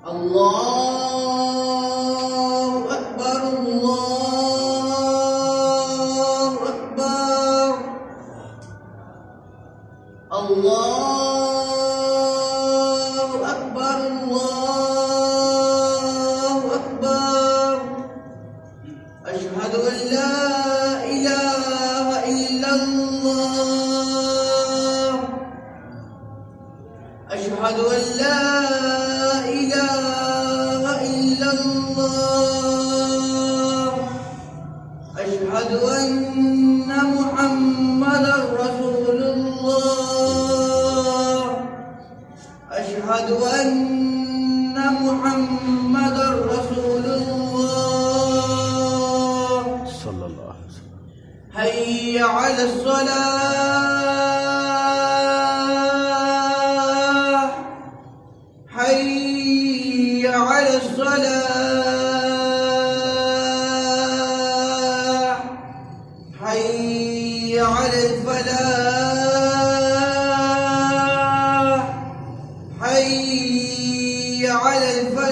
الله أكبر الله أكبر الله أكبر الله أكبر أشهد أن لا إله إلا الله أشهد أن لا إله إلا الله أشهد أن محمدا رسول الله أشهد أن محمدا رسول الله صلى الله عليه وسلم. حي على الصلاة حي على الصلاة حي على الفلاح حي على الفلاح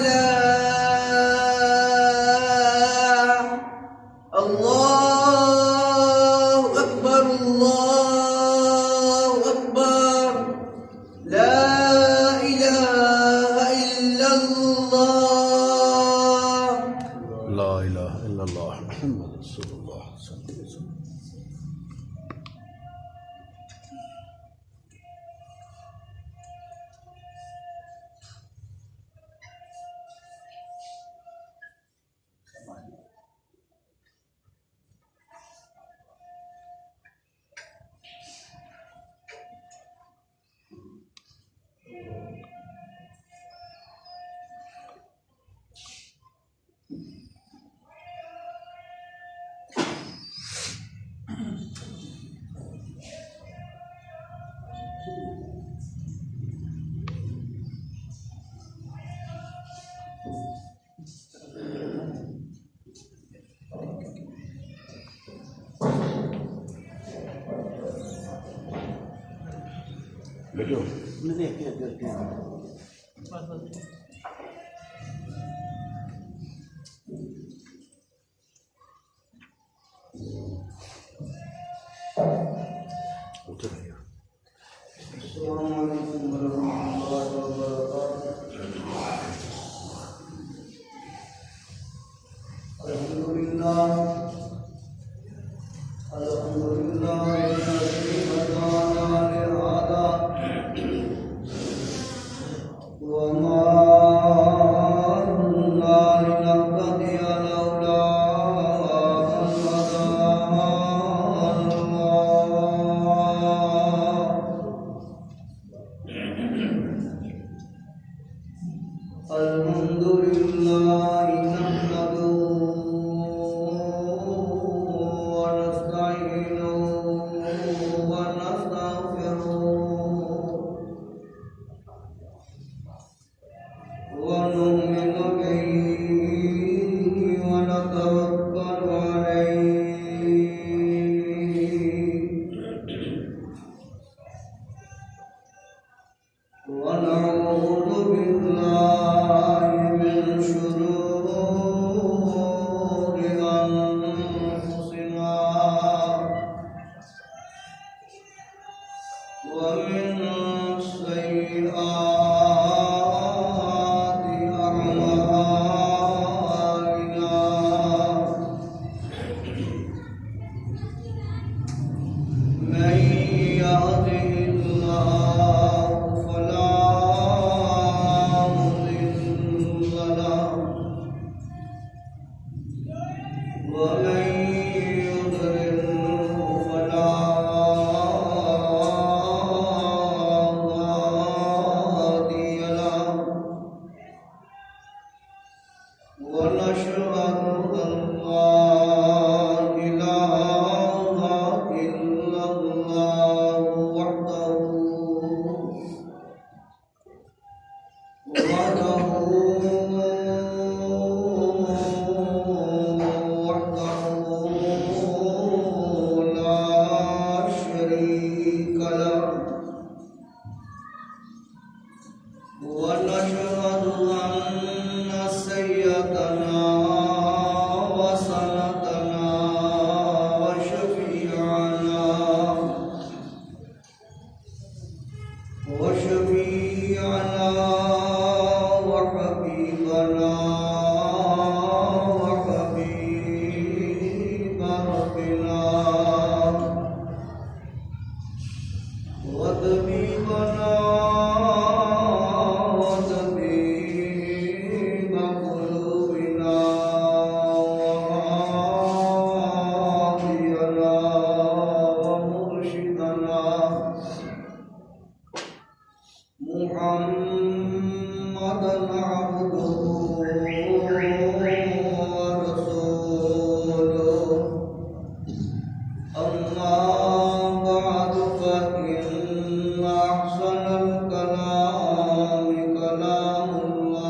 الله أكبر الله أكبر لا إله إلا الله لا إله إلا الله محمد رسول الله صلى الله عليه وسلم. بیٹھو اتر رہے ہیں. السلام علیکم ورحمۃ اللہ وبرکاتہ. الحمدللہ الحمدللہ الذی هدانا لهذا وما كنا لنهتدي لولا أن هدانا الله. الحمد لله نحمده ونستعينه ونستغفره ونؤمن به ونتوكل عليه ونعوذ بالله من شرور أنفسنا ومن سيئات أعمالنا. من يهده الله فلا مضل له ومن يضلل فلا هادي له. ونشهد أن لا إله إلا الله وحده ونشهد أن سيدنا وسندنا وشفيعنا وحبيبنا وحبيب ربنا وطبيبنا وطبيب قلوبنا وهادينا ومرشدنا محمدا عبده ورسوله أما بعد فإن أحسن الكلام كلام الله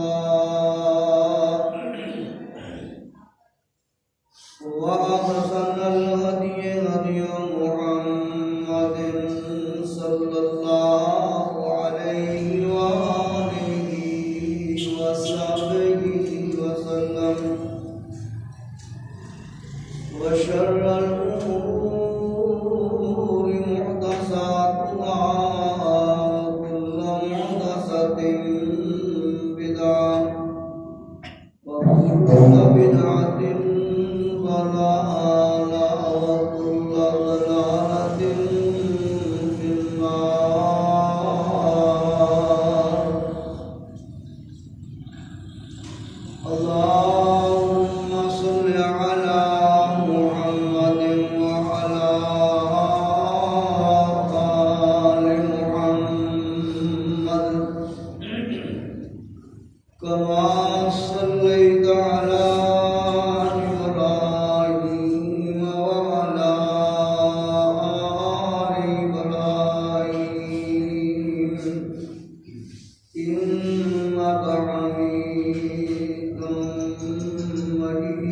وأحسن الهدي هدي محمد صلى الله عليه وآله وصحبه وسلم وشر الأمور محدثاتها وكل محدثة بدعة وكل بدعة ضلالة وكل ضلالة في النار. اللهم صل على محمد وعلى آل محمد كما صليت على إبراهيم وعلى آل إبراهيم إنك حميد مجيد.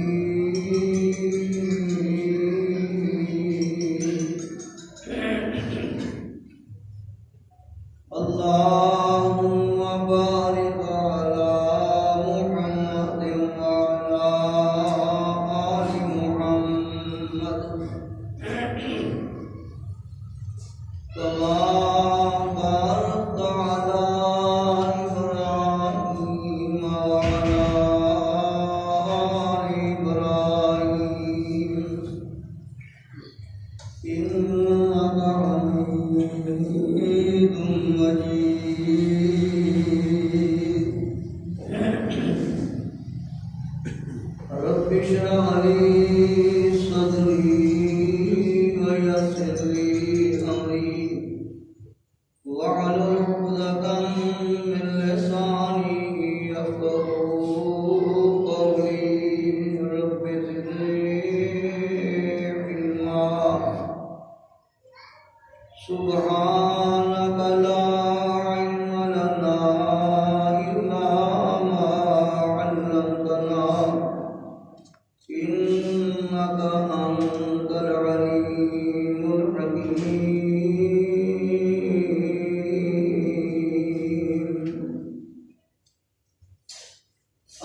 اللهم بارك على محمد وعلى آل محمد كما باركت على إبراهيم وعلى آل إبراهيم إنك حميد مجيد. رب اشرح لي صدري ويسر لي أمري واحلل عقدة من لساني يفقهوا قولي. رب زدني علما سبحانك لا علم لنا إلا ما علمتنا إنك أنت العليم الحكيم.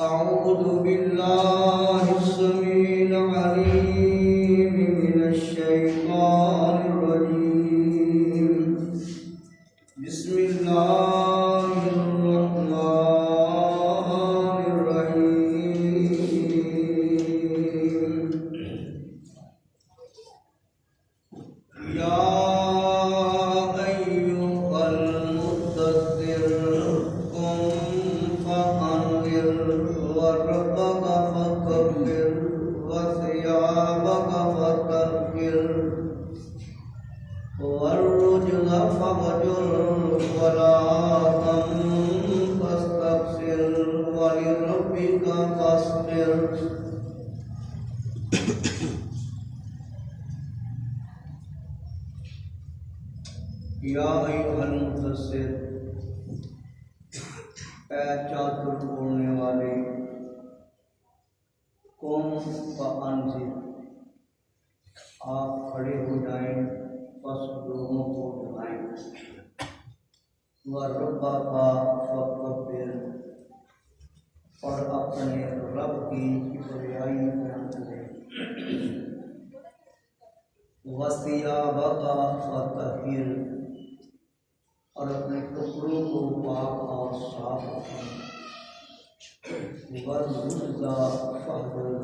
أعوذ بالله السميع العليم من الشيطان الرجيم. بسم الله الرحمن الرحيم. يا أيها المدثر قم فأنذر وربك فكبر وثيابك فطهر والرجل فاهجر ولا تمن تستكثر ولربك فاصبر. یا ایھا المدثر، اے چادر اوڑھنے والے، قم فانذر، آپ کھڑے ہو جائیں، بس لوگوں کو ڈرائیں. وَرَبَّكَ فَكَبِّرْ، اور اپنے رب کی کبریائی بیان کرے، وَثِيَابَكَ فَطَهِّرْ، اور اپنے کپڑوں کو پاک اور صاف رکھیں، وَالرُّجْزَ فَاهْجُرْ،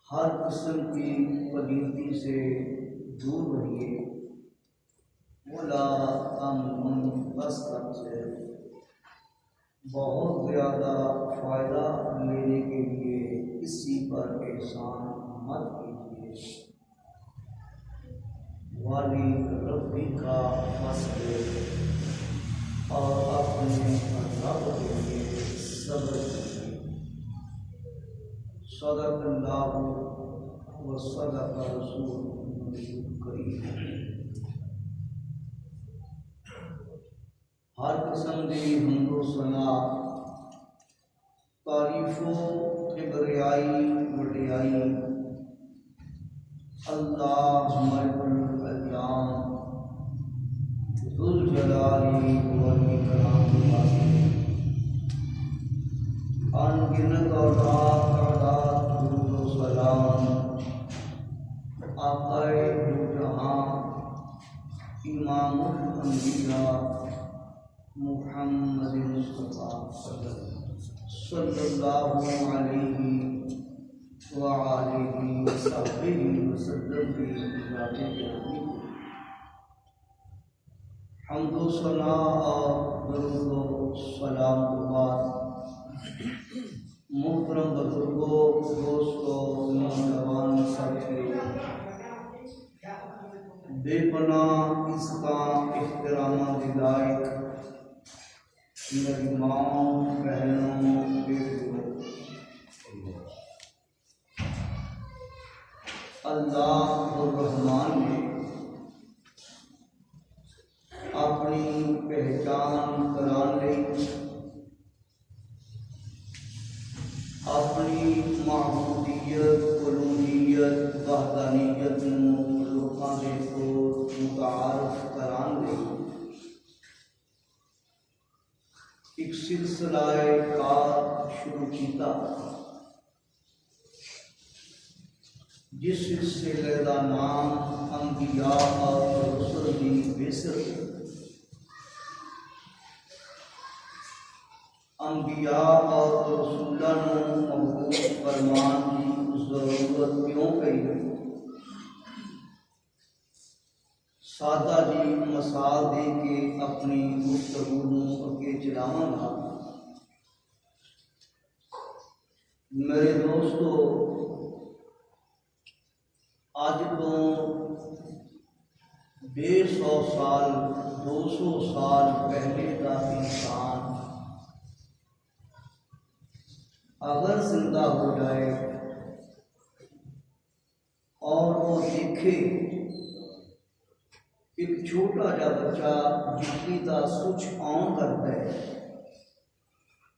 ہر قسم کی پلیتی سے دور رہیے، وَلَا تَمْنُنْ تَسْتَكْثِرْ، بہت زیادہ فائدہ لینے کے لیے کسی پر احسان مت کیجیے، وَلِرَبِّكَ فَاصْبِرْ، اور اپنے رب کے لیے صبر کیجیے۔ صدق اللہ و صدق رسول کریم۔ ہر قسم کی حمد و ثنا، تعریف و کبریائی وڈیائی اللہ ملک الایام ذو الجلال والاکرام ان گنت اور تعداد درود و سلام آقا دو جہاں امام الانبیاء محمد مصطفیٰ صلی اللہ علیہ وآلہ وصحبہ وسلم کی ذات گرامی، حمد و ثنا اور درود و سلام کے بعد محترم بزرگوں، دوستوں، نوجوان ساتھی، بے پناہ عزتاں احتراماں کے لائق میری ماں، بہنوں، بیٹوں، اللہ الرحمن نے اپنی پہچان کرانے، اپنی معبودیت، الوہیت، وحدانیت لوکاں دے کو متعارف کرانے ایک سلسلہ کار شروع کیتا، جس سلسلے کا نام انبیاء اور رسل کی بعثت، انبیاء اور رسولوں کو مبعوث فرمان کی ضرورت کیوں پئی، سادہ جی مثال دے کے اپنی گفتگو اگے چلاواں گا۔ میرے دوستو، اج تو 150 سال 200 سال پہلے کا انسان اگر زندہ ہو جائے اور وہ دیکھے ایک چھوٹا جا بچہ بجلی کا سوئچ آن کرتا ہے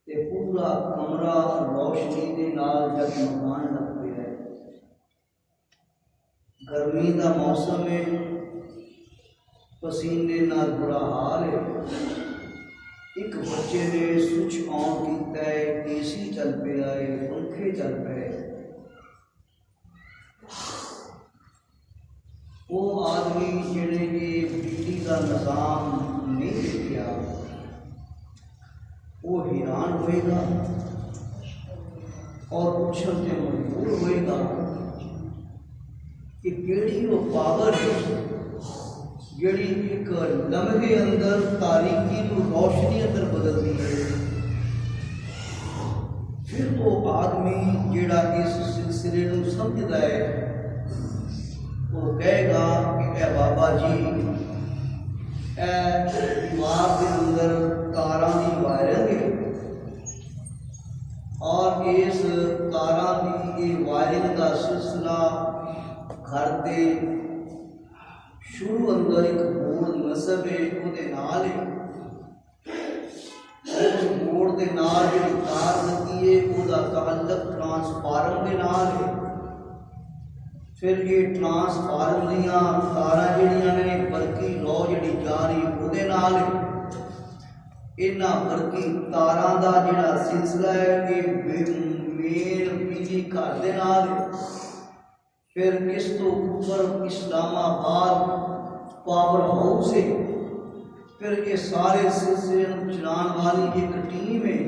تے پورا کمرہ روشنی کے نال جگمگان لگ پیا ہے، گرمی کا موسم ہے، پسینے نال برا حال ہے، ایک بچے نے سوئچ آن کیتا ہے، اے سی چل پیا ہے، پنکھے چل پے، وہ آدمی جڑے یہ بجلی کا نظام نہیں دیکھا وہ حیران ہوئے گا اور پوچھنے سے مجبور ہوئے گا کہ کیڑی وہ پاور ہے جڑی ایک لمحے اندر تاریکی کو روشنی اندر بدلتی ہے۔ پھر وہ آدمی جڑا اس سلسلے کو سمجھتا ہے وہ کہے گا کہ اے بابا جی، اے دماغ کے اندر تاراں دی وائرنگ ہے اور اس تاراں دی یہ وائرنگ کا سلسلہ گھر دے شروع اندر ایک بورڈ نصب ہے، وہ دے نال ہے، اس بورڈ دے نال جو تار لگی ہے وہ دا تعلق ٹرانسفارم دے نال ہے، پھر یہ ٹرانسفارم دیاں تاراں جڑیاں نے برقی لو جڑی جا رہی وہ دے نال ہے، ਇਹਨਾਂ ਵਰਗੀ ਤਾਰਾਂ ਦਾ ਜਿਹੜਾ ਸਿਲਸਿਲਾ ਹੈ ਇਹ ਮੇਨ ਬਿਜਲੀ ਘਰ ਦੇ ਨਾਲ ਹੈ। ਫਿਰ ਇਸ ਤੋਂ ਉੱਪਰ ਇਸਲਾਮਾਬਾਦ ਪਾਵਰ ਹਾਊਸ ਹੈ। ਫਿਰ ਇਹ ਸਾਰੇ ਸਿਲਸਿਲੇ ਨੂੰ ਚਲਾਉਣ ਵਾਲੀ ਇੱਕ ਟیم ہے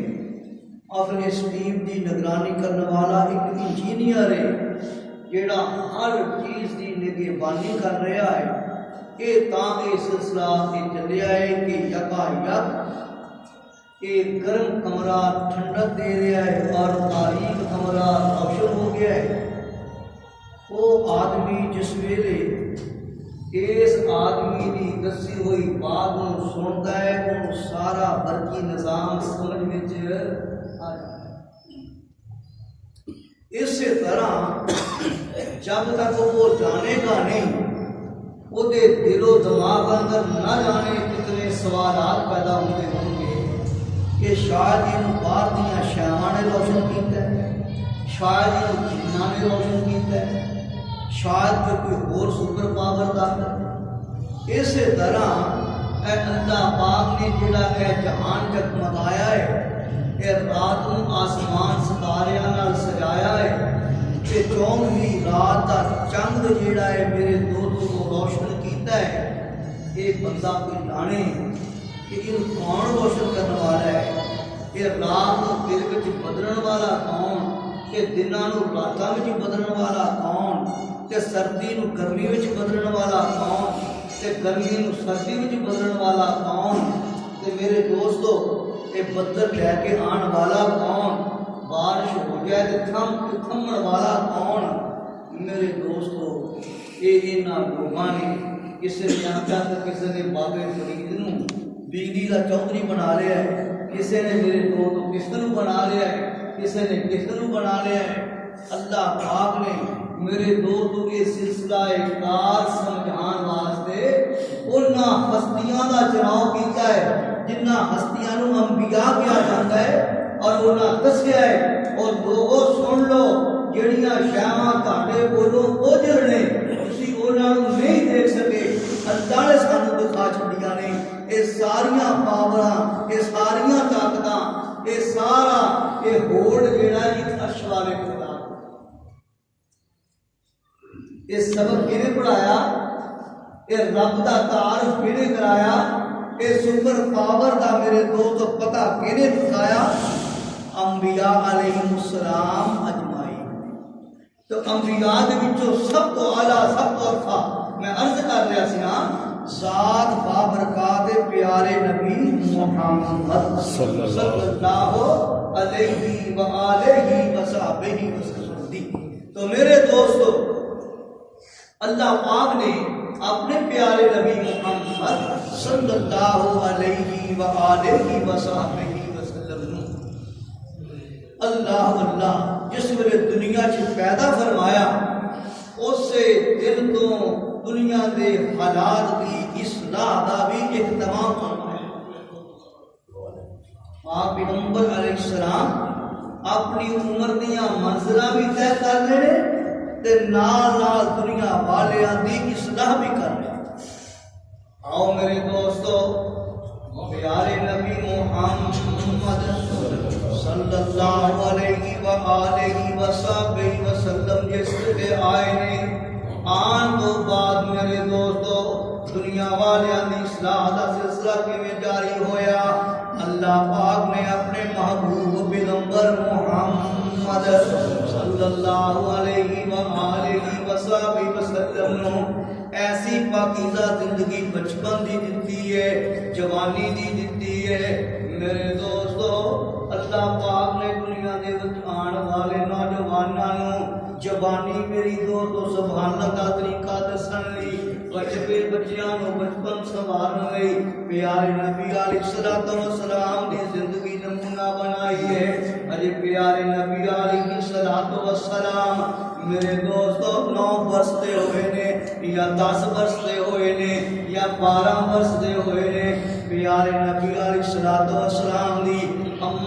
اور پھر اس ٹیم کی نگرانی کرنے والا ایک انجینئر ہے جڑا ہر چیز کی نگہبانی کر رہا ہے۔ یہ تاں یہ سلسلہ یہ چلیا ہے کہ یکا یک یہ گرم کمرہ ٹھنڈک دے رہا ہے اور تاریک کمرہ روشن ہو گیا ہے۔ وہ آدمی جس ویلے اس آدمی کی دسی ہوئی بات کو سنتا ہے وہ سارا برقی نظام سمجھ میں آ جاتا ہے۔ اسی طرح جب تک وہ جانے گا نہیں وہ دل و دماغ اندر نہ جانے کتنے سوالات پیدا ہوتے ہوں گے کہ شاید یہ باہر دیا شیواں نے روشن کیتا ہے، شاید یہ جناں نے روشن کیتا ہے، شاید جو کوئی اور سپر پاور کرتا ہے۔ اسی طرح اے اللہ پاک نے جڑا اے جہان جگمگایا ہے، اے رات کو آسمان ستاریاں نال سجایا ہے، کہ چونگویں رات دا چند جڑا ہے میرے دوست کو روشن کیتا ہے۔ یہ بندہ کوئی جانے کہ یہ کون روشن کرنے والا ہے، یہ رات کو دل وچ بدلن والا کون، کہ دناں نو راتاں وچ بدلن والا کون، تے سردی نو گرمی وچ بدلن والا کون، تے گرمی نو سردی وچ بدلن والا کون، تے میرے دوستو یہ بدل لے کے آن والا کون، بارش ہو جائے تو تھمن والا کون۔ میرے دوستو یہ انہاں لوگاں نے کسی نے آخیا تو کسی نے بابے فرید نو بجلی کا چودھری بنا لیا ہے، کسی نے میرے دوست کس نو بنا لیا ہے، کسی نے کس نو بنا لیا ہے۔ اللہ پاک نے میرے دوستوں کے سلسلہ کار سمجھان واسطے انہاں ہستیاں کا چناؤ کیتا ہے جنہ ہستیاں نو انبیاء کیا جاتا ہے، اور انہاں دسیا ہے اور لوگوں سن لو جڑیاں شیواں تہاڈے کولوں اوجھل نے تسی انہاں نو نہیں دیکھ سکے، اللہ نے سانو دکھا چھڈیاں نے۔ یہ ساریاں پاوراں، یہ ساریاں طاقتاں، یہ سارا یہ ہوڑ جڑا ہے اشوارے خدا یہ سبق کنے پڑھایا، یہ رب دا تعارف کنے کرایا، یہ سپر پاور دا میرے دوستو پتہ کنے دکھایا، انبیاء علیہ السلام اجمعین۔ تو انبیاء دے وچوں سب تو اعلیٰ سب تو ارفع میں عرض کر رہا سی نا ذات بابرکات پیارے نبی محمد صلی اللہ علیہ وآلہ وصحبہ وسلم۔ تو میرے دوستو اللہ پاک نے اپنے پیارے نبی محمد صلی اللہ علیہ وآلہ وصحبہ وسلم اللہ اللہ جس ویلے دنیا چ پیدا فرمایا اس سے دل تو دنیا دے حالات کی اصلاح دا بھی اہتمام فرمایا۔ آپ پیغمبر علیہ السلام اپنی عمر دیاں منزلاں بھی طے کر لے تے نال نال دنیا والیاں دی اصلاح بھی کر لے۔ آؤ میرے دوستو پیارے نبی محمد صلی اللہ علیہ وآلہ وصحبہ وسلم جس لئے آئے نے آن تو بعد میرے دوستو دنیا والیاں دی اصلاح دا سلسلہ کیویں جاری ہویا۔ اللہ پاک نے اپنے محبوب پیغمبر محمد صلی اللہ علیہ وآلہ وصحبہ وسلم ایسی پاکیزہ زندگی بچپن دی دیتی ہے، جوانی دی دیتی ہے۔ میرے دوستو اللہ پاک نے دنیا دے وچ آن والے نوجواناں نو جوانی میری دوستو سنبھالنے کا طریقہ دسن لئی بچے بچیاں نو بچپن سنبھالن لئی پیارے نبی علیہ الصلوۃ والسلام دی زندگی نمونہ بنائی ہے۔ اجے پیارے نبی علیہ الصلوۃ والسلام میرے دوستو 9 برس دے ہوئے نے یا 10 برس دے ہوئے نے یا 12 برس دے ہوئے نے۔ پیارے نبی علیہ الصلوۃ والسلام دی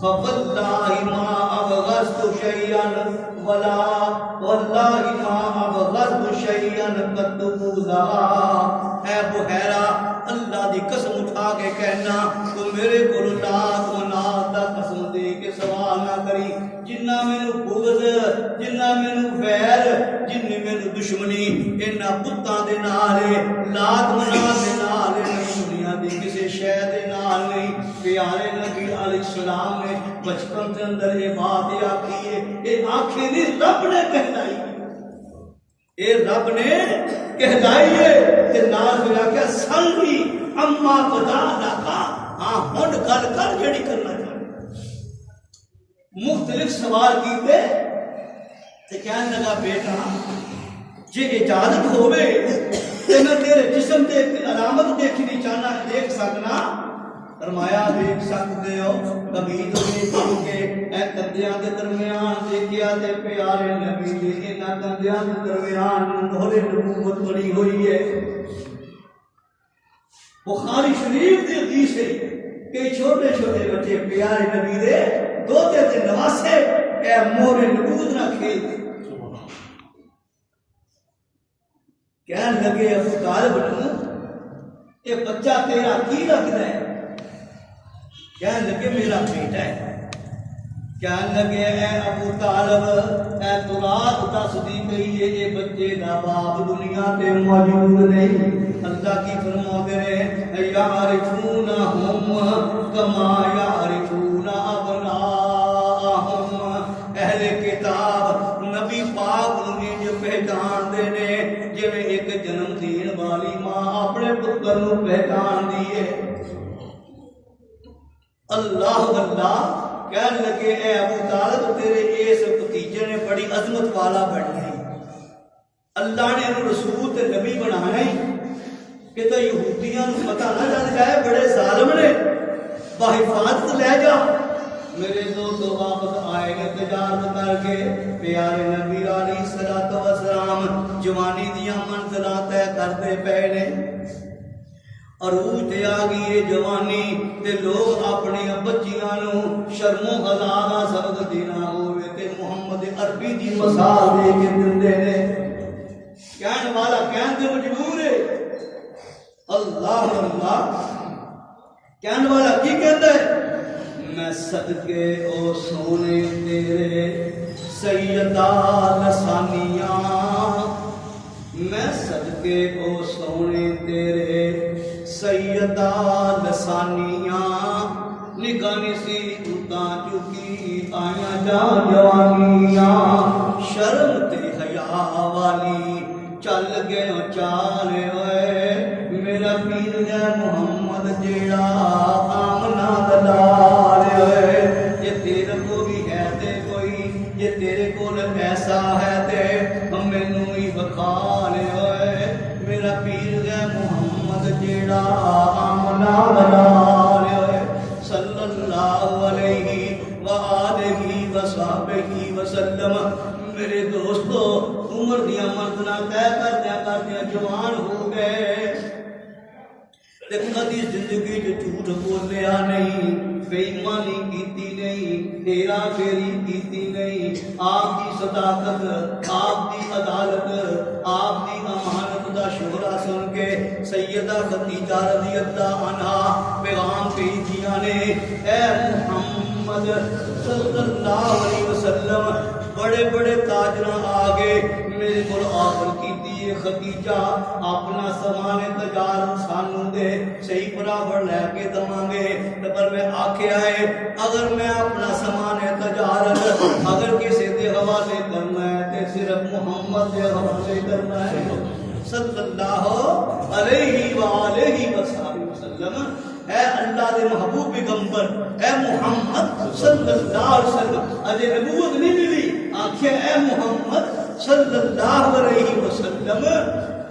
فواللہ ما ابغضت شیئا واللہ ما ابغضت شیئا قد بوزا. اے بحیرہ اللہ دی قسم اٹھا کے کہنا تو میرے کو لات منات دا قسم دے کے سوال نہ کری. جنہ مینو بغض جنہ مینو ویر جنہ مینو دشمنی انہاں بتاں دے نال لات منات دے نال دنیا دی کسی شے دے نال نہیں. پیارے نبی علیہ السلام نے بچپن کے اندر یہ بات آکھی ہے. یہ آنکھیں نہیں رب نے کہلائی اے رب نے کہلائی ہے تے نال ملا کے سلوی اما بدا لکا. ہاں ہن گل کر جڑی کرنا چاہے. مختلف سوال کیتے تے کہنے لگا بیٹا جے اجازت ہوئے تے میں تیرے جسم تے علامت دیکھنی چاہنا دیکھ سکنا. فرمایا دیکھ سکتے ہو. کبھی تو دیکھو کہ اے کندیاں دے درمیان دیکھیا تے پیارے نبی دے انہاں کندیاں دے درمیان مہر نبوت بنی ہوئی ہے. بخاری شریف دی حدیث ہے کہ چھوٹے چھوٹے بچے پیارے نبی دے دوتے تے نواسے اے مہر نبوت نہ کھیلتے. کہنے لگے ابو طالب نو اے بچہ تیرا کی لگتا ہے؟ کہنے لگے میرا بیٹا ہے. کہنے لگے اے ابو طالب اے ترات تصدیق کہی ہے یہ بچے دا باپ دنیا تے موجود نہیں. اللہ کی فرماتے ہیں یعرفونہم کما یعرفون ابناءہم. اہل کتاب نبی پاک نے جو پہچان دے نے جویں ایک جنم دین والی ماں اپنے پتر نو پہچان دی ہے. اللہ اللہ کہنے لگے اے ابو طالب تیرے اس بھتیجے نے بڑی عظمت والا بننا ہے. اللہ نے انہوں رسول تے نبی بنانا ہے کہ تو یہودیاں نو پتہ نہ چل جائے بڑے ظالم نے بحفاظت لے جا. میرے دوست واپس آئے گے تجارت کر کے. پیارے نبی علیہ الصلوۃ والسلام جوانی دیاں منزلاں طے کرتے پے نے. عروج تے آ گئی ہے جوانی تے لوگ اپنی بچیاں نو شرم و حیا دا سبق دینا ہوئے تے محمد عربی دی مثال دے کے دندے نے. کہنے والا کہن تے مجبور ہے. اللہ اللہ کہنے والا کی کہتا ہے میں صدقے او سونے تیرے سیدہ لسانیاں. میں صدقے او سونے تیرے سیدہ لسانیاں. نگانی سی اتاں چکی آیاں جا جوانیاں. شرم تے حیا والی چل گئے چال ہوئے. میرا پیر ہے محمد جیڑا آمنہ دلال ہوئے. یہ تیرے کو بھی ہے تے کوئی یہ تیرے کو ایسا ہے تے مینوں ہی بخال ہوئے. میرا پیر ہے محمد جیڑا آمنہ دلال ہوئے. صلی اللہ علیہ وآلہ وصحبہ وسلم. میرے دوستو عمر دیا مرتنہ طے کردیا جوان ہو گئے. لیکن کدی زندگی جو جھوٹ بولیا نہیں بے ایمانی کیتی نہیں ہیرا پھیری کیتی نہیں. آپ کی صداقت آپ کی عدالت آپ کی امانت دا شہرا سن کے سیدہ خدیجہ رضی اللہ عنہا پیغام بھیجیا نے اے محمد صلی اللہ علیہ وسلم. بڑے بڑے تاجراں آگے میرے کو آفر کیتی ہے خدیجہ اپنا سامان تجارت سانو دے صحیح برابر لے کے دواں گے. پر میں آکھیا ہے اگر میں اپنا سامان تجارت اگر کسی دے حوالے کرنا ہے تے صرف محمد دے حوالے کرنا ہے صلی اللہ علیہ وآلہ وسلم. اے اللہ دے محبوب پیغمبر اے محمد صلی اللہ علیہ وسلم. اجے نبوت نہیں ملی آکھیا اے محمد صلی اللہ علیہ وسلم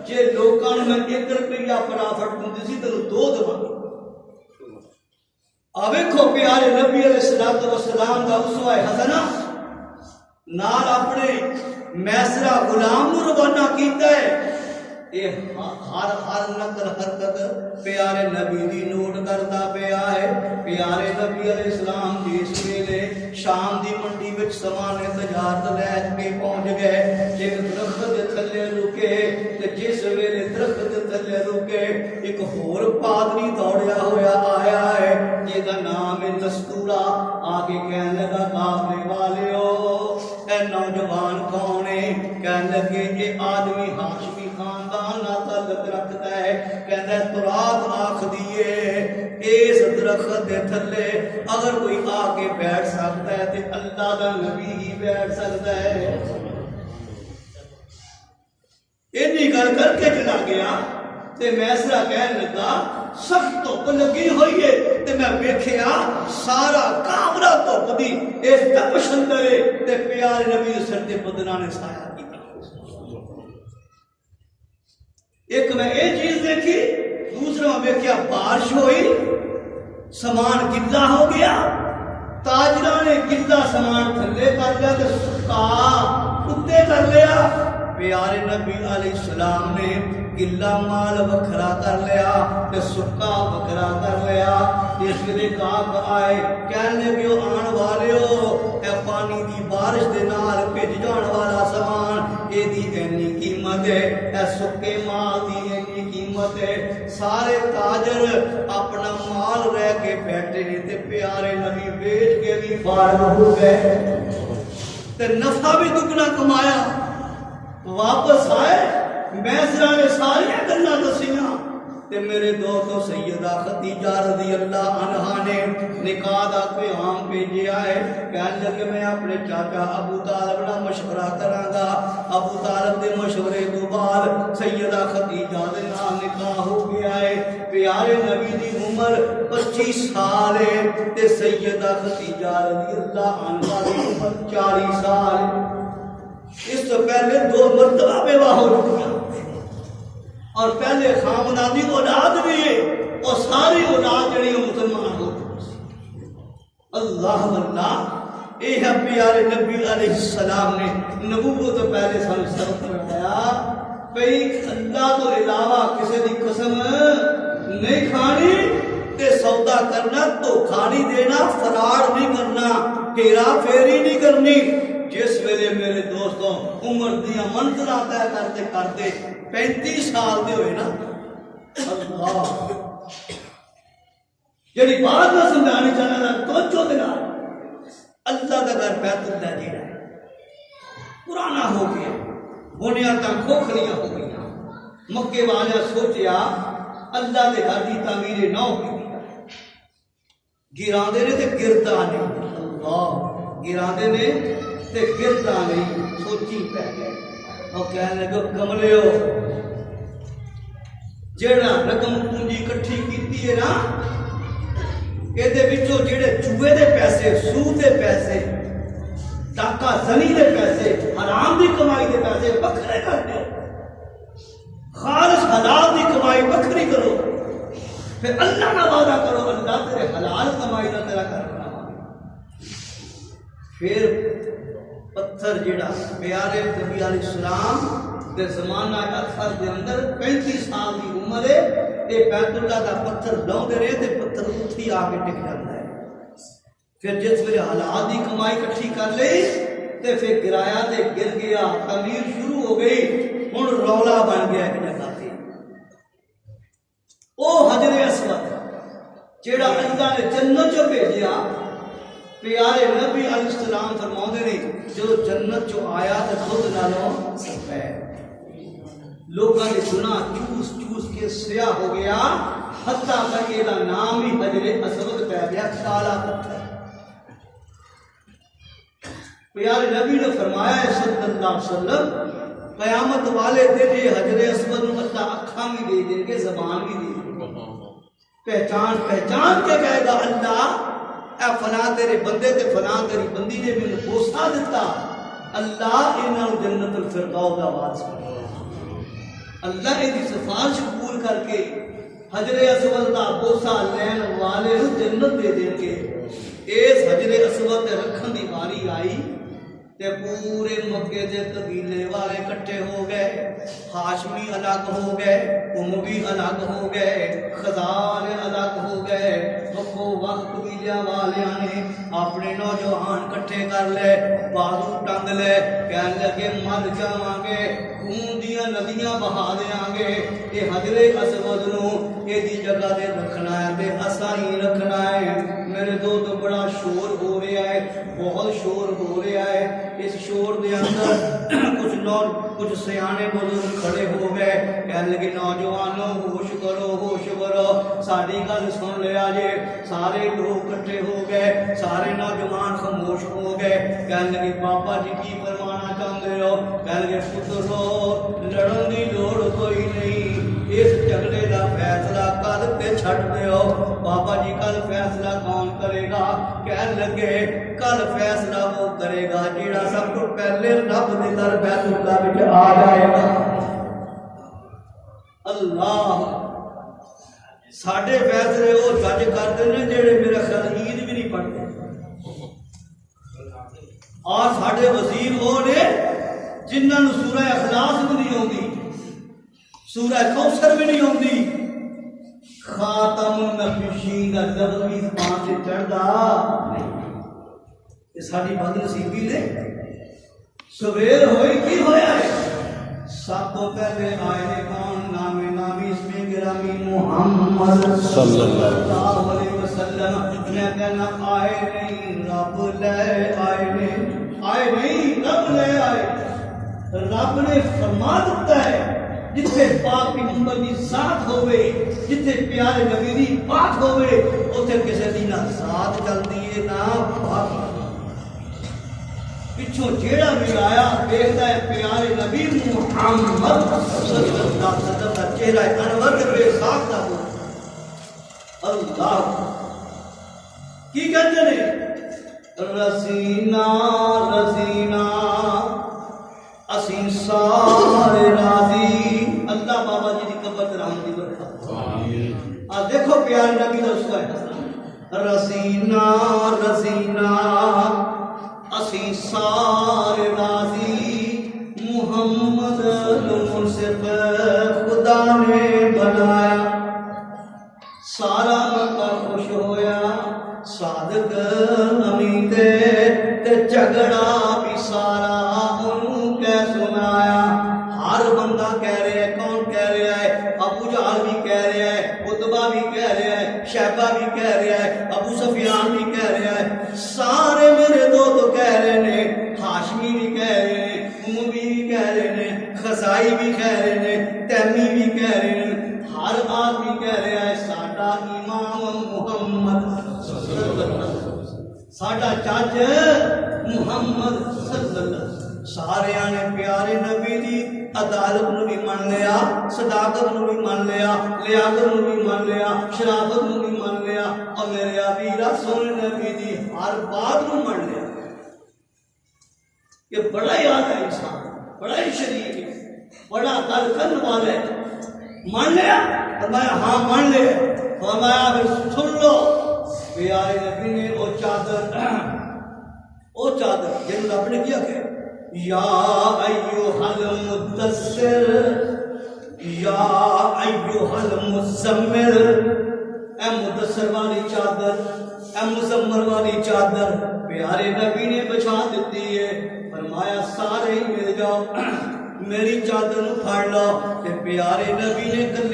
جے لوکاں میں 1 روپیہ پرافٹ ہوندی سی تے 2 دواں. آ ویکھو پیارے نبی علیہ الصلوۃ والسلام دا اسوہ حسنہ نال اپنے میسرا غلام نو روانہ کیتا ہے. یہ ہر نقل حرکت پیارے نبی دی نوٹ کرتا پیا ہے. پیارے نبی علیہ السلام جس ویلے شام دی منڈی وچ سامان تجارت لے کے پہنچ گئے, ایک درخت دے تھلے رکے تے جس ویلے درخت دے تھلے رکے ایک ہور پادری دوڑیا ہویا آیا ہے جس دا نام ہے دستورا. آ کے کہنے لگا قافلے والیو اے نوجوان کون ہے؟ کہنے لگے یہ آدمی ہاشمی خاندان نال تعلق رکھتا ہے. کہتا ہے ترات آکھ دیے اس درخت دے تھلے اگر کوئی آ کے بیٹھ سکتا ہے تے اللہ دا نبی ہی بیٹھ سکتا ہے. اینی گل کر کے چلا گیا تے میسرا کہنے لگا سخت دھوپ لگی ہوئی ہے تے میں ویکھیا سارا کامرا دھوپ دی اس تپش اندر تے پیارے نبی دے سر تے بدنا نے سایہ کیتا. ایک میں یہ چیز دیکھی, دوسرا میں ویکھیا بارش ہوئی سامان گلا ہو گیا, تاجرہ نے گلا سامان تھلے کر لیا تے سکا اتنے کر لیا. پیارے نبی علیہ السلام نے گلا مال وکھرا کر لیا تے سکا وکھرا کر لیا. اس ویلے کاک آئے کہنے لگے آن والیو اے پانی دی بارش دے نال بھج جان والا سامان اے دی اینی قیمت ہے, اے سکے مال دی اینی قیمت ہے. سارے تاجر اپنا مال رہ کے بیٹھے تے پیارے نبی بیچ کے بھی فارغ ہو گئے تے نفع بھی دگنا کمایا. واپس آئے میسرا نے ساری گلاں دسیاں تے میرے دوستو سیدہ خدیجہ رضی اللہ عنہا نے نکاح دا پیغام بھیجیا ہے. کہنے لگے میں اپنے چاچا ابو طالب نال مشورہ کراں گا. ابو طالب دے مشورے تو بعد سیدہ خدیجہ دے نال نکاح ہو گیا ہے. پیارے نبی دی عمر 25 سال ہے تے سیدہ خدیجہ رضی اللہ عنہا دی عمر 40 سال ہے. اس سے پہلے 2 مرتبہ بیوہ ہو چکا اور پہلے خاندانی اولاد بھی ہے اور ساری اولاد جڑی مسلمان ہو چکی. اللہ اللہ اے ہے پیارے نبی علیہ السلام نے نبوت تو پہلے سبق بتایا بھئی اللہ تو علاوہ کسی دی قسم نہیں کھانی تے سودا کرنا دھوکھا نہیں دینا, فراڈ نہیں کرنا, ہیرا پھیری نہیں کرنی. جس ویلے میرے دوستوں عمر دیا منزلہ طے کرتے کرتے 35 سال دے ہوئے نا, اللہ جڑی بات میں سمجھانی چاہنا تھا توجہ دینا. اللہ کا گھر بیت اللہ جی رہا پرانا ہو گیا, بنیاداں کھوکھلیاں ہو گئی. مکے والے سوچیا اللہ کے گھر کی تعمیر نہ ہوگی, گراندے نے تے گردا نہیں, اللہ گراندے نے تے گردا نہیں, سوچی پہ گئے اور کہنے لگے کملیو جیڑا رقم پونجی کٹھی کیتی ہے نا اے دے وچوں جڑے جوئے دے پیسے, سود دے پیسے, ڈاکہ زنی دے پیسے, حرام دی کمائی دے پیسے بکھرے کر دو, خالص حلال دی کمائی بکھری کرو, پھر اللہ کا وعدہ کرو اللہ تیرے حلال کمائی دا تیرا کرنا. پھر پتھر جڑا پیارے نبی علیہ السلام دے زمانہ اطہر دے اندر 35 سال دی عمر ہے, اے بیت اللہ دا پتھر لاؤندے رہے تے پتھر اتھی آ کے ٹک جاتا ہے. پھر جس ویلے حلال دی کمائی کٹھی کر لئی تے پھر گرایا تے گر گیا, تعمیر شروع ہو گئی. ہن رولا بن گیا ایک جگہ تے او حجر اسود جیڑا اللہ نے جنت چوں بھیجیا. پیارے نبی علیہ السلام فرماؤندے نے جو جنت چوں آیا تے خود نالوں سفید, لوگاں دے گناہ چوس چوس کے سیاہ ہو گیا, حتیٰ کہ یہ نام ہی حجر اسود پہ گیا, کالا پتھر. پیارے نبی نے فرمایا ہے صلی اللہ علیہ وسلم قیامت والے دن یہ حجر اسود نو اللہ اکھاں بھی دے دیں گے, زبان بھی دے دیں گے, پہچان پہچان کے کہے گا اللہ اے فلاں تیرے بندے تے فلاں تیری بندی نے بھی بوسا دیتا, اللہ انہاں جنت الفردوس دا وارث بنا. اللہ نے دی سفارش قبول کر کے حجر اسود دا بوسا لین والے نو جنت دے دیں گے. اس حجر اسود تے رکھن دی باری آئی تے پورے مکے دے قبیلے والے کٹھے ہو گئے، ہاشمی الگ ہو گئے، اموی الگ ہو گئے، خزار الگ ہو گئے، وقو وقت قبیلیاں والیاں نے اپنے نوجوان کٹھے کر لے، بازو ٹنگ لے، کہنے لگے مر جاواں گے، خون دیاں ندیاں بہا دیاں گے، یہ حجر اسود نو یہ دی جگہ دے رکھنا ہے تے اساں ہی رکھنا ہے۔ میرے دوست بڑا شور ہو رہا ہے، بہت شور ہو رہا ہے، اس شور دے اندر کچھ سیانے بزرگ کھڑے ہو گئے، کہنے لگے نوجوانوں ہوش کرو ساری گل سن لیا جے۔ سارے لوگ کٹھے ہو گئے، سارے نوجوان خاموش ہو گئے، کہنے لگے بابا جی کی فرمانا چاہتے ہو؟ کہنے لگے پترو لڑن دی لوڑ کوئی نہیں، اس جھگڑے دا فیصلہ کل تے چھڈ دیو۔ بابا جی کل فیصلہ کون کرے گا؟ کہنے لگے کل فیصلہ وہ کرے گا جیڑا سب کو پہلے رب دے در بیت اللہ وچ آ جائے گا۔ اللہ ساڈے فیصلے وہ جج کرتے ہیں جڑے میرا خیال عید بھی نہیں پڑھتے، اور ساڈے وزیر وہ نے جنہاں نوں سورہ اخلاص بھی نہیں آتی، سورہ کوثر بھی نہیں آتی، خاتم النبیین دا لفظ بھی زبان سے چڑھدا نہیں۔ یہ ساری بد نصیبی نے۔ سویر ہوئی کی ہویا ہے؟ سب تو پہلے آئے کون؟ نامی اس میں گرامی محمد صلی اللہ علیہ وسلم۔ میں کہنا آئے نہیں رب لے آئے نہیں، آئے نہیں رب لے آئے۔ رب نے فرما دیتا ہے جتھے پاک پیغمبر دی ذات ہوئے، جتھے پیارے نبی دی بات ہوئے، اتھے کسے دی نہ ذات چلتی ہے نہ بات۔ پچھوں جیڑا بھی آیا دیکھتا ہے پیارے نبی محمد صلی اللہ علیہ وسلم کا چہرہ انور بے خاک دا ہو۔ اللہ کی کہتے ہیں؟ رسینا رسینا اسیں سارے راضی۔ اللہ بابا جی دی قبر تے رحمت دی برکات۔ دیکھو پیارے نبی دا اس کا ہے رسینا رسینا اسی سارے راضی، محمد صرف خدا نے بنایا، سارا مکہ خوش ہویا، صادق امین تے جھگڑا بھی سارا انہوں کہہ سنایا۔ ہر بندہ کہہ رہا ہے، کون کہہ رہا ہے؟ ابو جہل بھی کہہ رہا ہے، عتبہ بھی کہہ رہا ہے، شیبہ بھی کہہ رہا ہے، ابو سفیان بھی کہہ رہا ہے، سارے میرے دوست کہہ رہے ہیں، ہاشمی بھی کہہ رہے ہیں، اموی بھی کہہ رہے ہیں، خزائی بھی کہہ رہے ہیں، تیمی بھی کہہ رہے ہیں، ہر آدمی کہہ رہا ہے ساڈا امام محمد صلی اللہ علیہ وسلم، ساڈا جج محمد صلی اللہ علیہ وسلم۔ سارے آنے پیارے نبی دی عدالت نو بھی مان لیا، صداقت نو بھی مان لیا، لیاقت نو بھی مان لیا، شرافت نو بھی مان لیا، اور میرے ابیرا سونے نبی دی ہر بات نو مان لیا۔ یہ بڑا ہی آدھا انسان، بڑا ہی شریف ہے، بڑا دل کن والا ہے۔ مان لیا؟ فرمایا ہاں مان لیا۔ فرمایا پھر سن لو، پیارے نبی نے وہ چادر جن رب نے کیا کہ یا ایوہ المدثر یا ایوہ المزمل، اے مدثر والی چادر، اے مزمل والی چادر پیارے نبی نے بچھا دیتی ہے۔ فرمایا سارے ہی مل جاؤ، میری چادر پھاڑ لو۔ کہ پیارے نبی نے